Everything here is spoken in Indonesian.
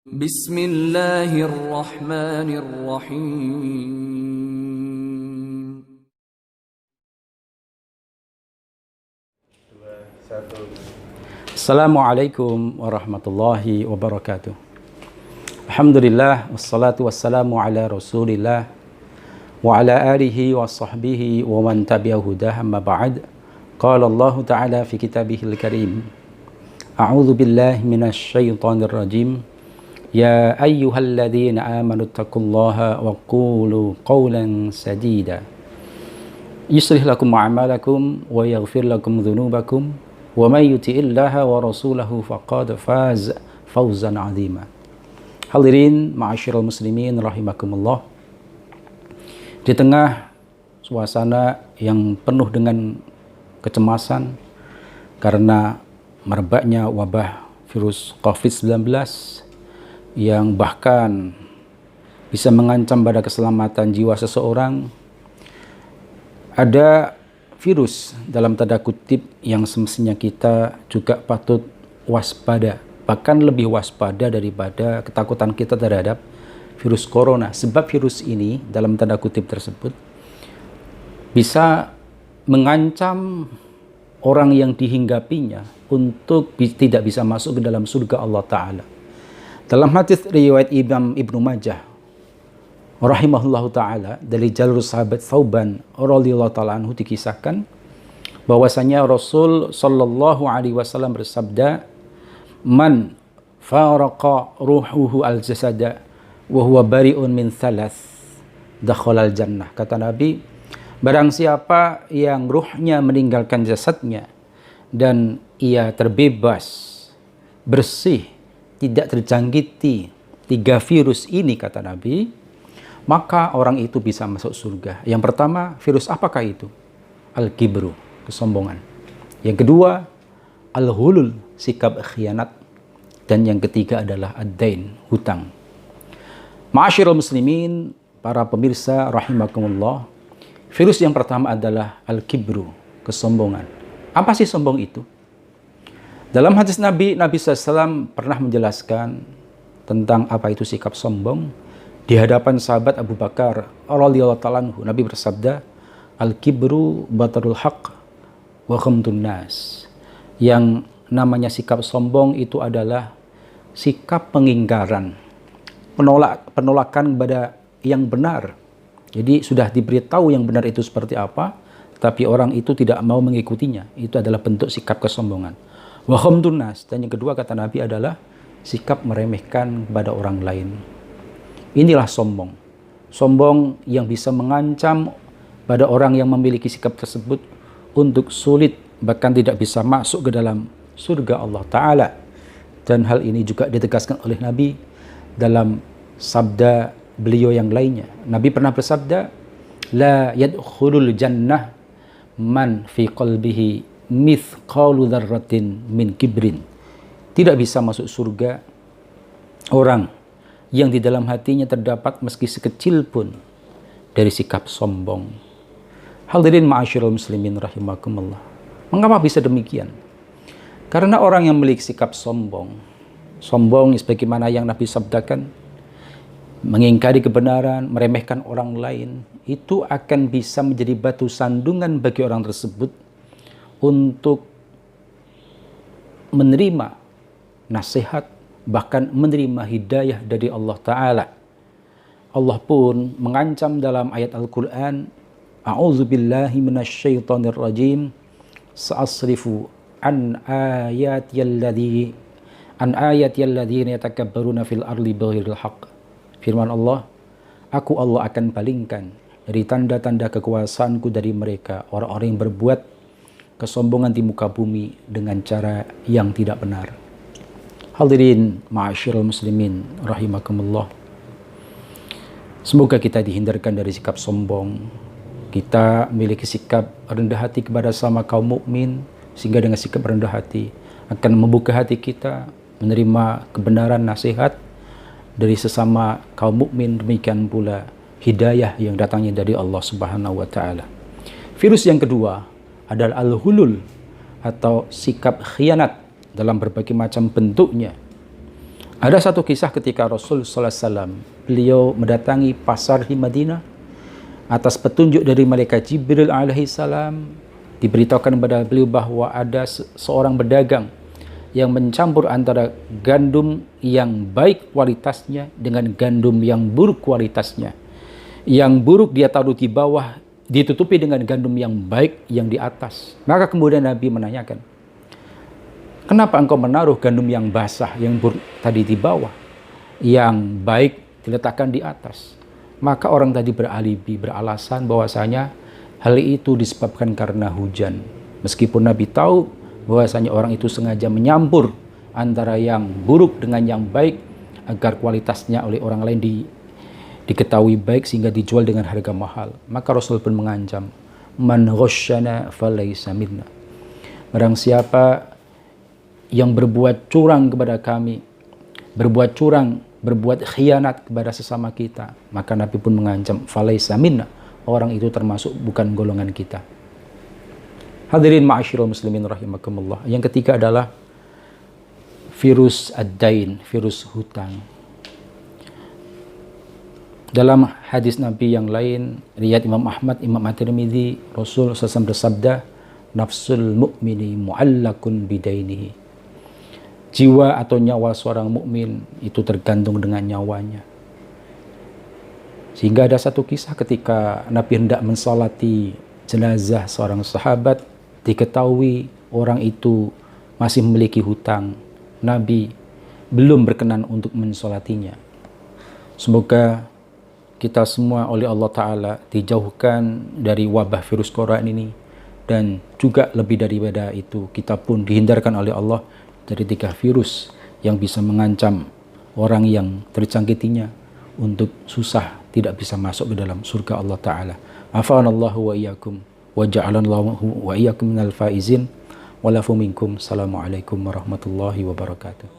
Bismillahirrahmanirrahim. Assalamualaikum warahmatullahi wabarakatuh. Alhamdulillah wassalatu wassalamu ala Rasulillah wa ala alihi wa sahbihi wa man tabi'ahu hudah, amma ba'd. Qala Allah Ta'ala fi kitabihil karim. A'udzu billahi minasy syaithanir rajim. Ya ayyuhalladzina amanu taqullaha wa qulu qawlan sadida. Yuslih lakum a'malakum wa yaghfir lakum dhunubakum wa may yuti'illaha wa rasulahu faqad faz fawzan 'azima. Hadirin ma'asyiral muslimin rahimakumullah. Di tengah suasana yang penuh dengan kecemasan karena merebaknya wabah virus COVID-19 yang bahkan bisa mengancam pada keselamatan jiwa seseorang, ada virus dalam tanda kutip yang semestinya kita juga patut waspada, bahkan lebih waspada daripada ketakutan kita terhadap virus corona. Sebab virus ini dalam tanda kutip tersebut bisa mengancam orang yang dihinggapinya untuk tidak bisa masuk ke dalam surga Allah Ta'ala. Dalam hadis riwayat Imam Ibnu Majah rahimahullahu ta'ala dari jalur sahabat Thauban radhiyallahu ta'ala anhu dikisahkan bahwasanya Rasul sallallahu alaihi wasallam bersabda, man faraqa ruhuhu al-jasada wa huwa bari'un min thalath dakhalal jannah. Kata Nabi, barang siapa yang ruhnya meninggalkan jasadnya dan ia terbebas, bersih, tidak terjangkiti 3 virus ini, kata Nabi, maka orang itu bisa masuk surga. Yang pertama, virus apakah itu? Al-kibru, kesombongan. Yang kedua, al-hulul, sikap khianat. Dan yang ketiga adalah ad-dain, hutang. Ma'asyiral muslimin, para pemirsa rahimakumullah, virus yang pertama adalah al-kibru, kesombongan. Apa sih sombong itu? Dalam hadis Nabi SAW pernah menjelaskan tentang apa itu sikap sombong. Di hadapan sahabat Abu Bakar radhiyallahu ta'ala anhu, Nabi bersabda, al-kibru batarul haq wa ghamtun nas. Yang namanya sikap sombong itu adalah sikap pengingkaran, penolakan kepada yang benar. Jadi sudah diberitahu yang benar itu seperti apa, tapi orang itu tidak mau mengikutinya. Itu adalah bentuk sikap kesombongan. Wa ghamtun nas, dan yang kedua kata Nabi adalah sikap meremehkan kepada orang lain. Inilah sombong. Sombong yang bisa mengancam pada orang yang memiliki sikap tersebut untuk sulit, bahkan tidak bisa masuk ke dalam surga Allah Ta'ala. Dan hal ini juga ditegaskan oleh Nabi dalam sabda beliau yang lainnya. Nabi pernah bersabda, la yadkhulul jannah man fi qalbihi mithqalu dzarratin min kibrin. Tidak bisa masuk surga orang yang di dalam hatinya terdapat meski sekecil pun dari sikap sombong. Hadirin ma'asyiral muslimin rahimakumullah. Mengapa bisa demikian? Karena orang yang memiliki sikap sombong sebagaimana yang Nabi sabdakan, mengingkari kebenaran, meremehkan orang lain, itu akan bisa menjadi batu sandungan bagi orang tersebut untuk menerima nasihat, bahkan menerima hidayah dari Allah Ta'ala. Allah pun mengancam dalam ayat Al-Quran, a'udzu billahi minasy syaithanir rajim, sa'asrifu an ayatiyalladzina yatakabbaruna fil ardi bighairil haqq. Firman Allah, aku Allah akan palingkan dari tanda-tanda kekuasaanku dari mereka orang-orang yang berbuat kesombongan di muka bumi dengan cara yang tidak benar. Hadirin ma'asyiral muslimin rahimakumullah. Semoga kita dihindarkan dari sikap sombong. Kita memiliki sikap rendah hati kepada sama kaum mukmin, sehingga dengan sikap rendah hati akan membuka hati kita menerima kebenaran nasihat dari sesama kaum mukmin. Demikian pula hidayah yang datangnya dari Allah Subhanahu wa taala. Virus yang kedua adalah al-hulul atau sikap khianat dalam berbagai macam bentuknya. Ada satu kisah ketika Rasul sallallahu alaihi wasallam beliau mendatangi pasar di Madinah atas petunjuk dari malaikat Jibril alaihi salam. Diberitahukan kepada beliau bahwa ada seorang pedagang yang mencampur antara gandum yang baik kualitasnya dengan gandum yang buruk kualitasnya. Yang buruk dia taruh di bawah, ditutupi dengan gandum yang baik yang di atas. Maka kemudian Nabi menanyakan, kenapa engkau menaruh gandum yang basah, yang buruk tadi di bawah, yang baik diletakkan di atas? Maka orang tadi beralibi, beralasan bahwasanya hal itu disebabkan karena hujan. Meskipun Nabi tahu bahwasanya orang itu sengaja menyampur antara yang buruk dengan yang baik agar kualitasnya oleh orang lain diketahui baik sehingga dijual dengan harga mahal. Maka Rasul pun mengancam, man ghasyana falaysa minna. Barang siapa yang berbuat curang kepada kami, berbuat curang, berbuat khianat kepada sesama kita, maka Nabi pun mengancam, falaysa minna, orang itu termasuk bukan golongan kita. Hadirin ma'asyiral muslimin rahimakumullah. Yang ketiga adalah virus ad-dain, virus hutang. Dalam hadis Nabi yang lain, riwayat Imam Ahmad, Imam At-Tirmidzi, Rasul SAW bersabda, nafsul mu'mini mu'allakun bidainihi. Jiwa atau nyawa seorang mukmin itu tergantung dengan nyawanya. Sehingga ada satu kisah ketika Nabi hendak mensalati jenazah seorang sahabat, diketahui orang itu masih memiliki hutang. Nabi belum berkenan untuk mensolatinya. Semoga kita semua oleh Allah Ta'ala dijauhkan dari wabah virus corona ini, dan juga lebih daripada itu kita pun dihindarkan oleh Allah dari 3 virus yang bisa mengancam orang yang terjangkitinya untuk susah tidak bisa masuk ke dalam surga Allah Ta'ala. Afanallahu wa iyyakum wa ja'alallahu wa iyyakum minal faizin wa lafu minkum. Assalamualaikum warahmatullahi wabarakatuh.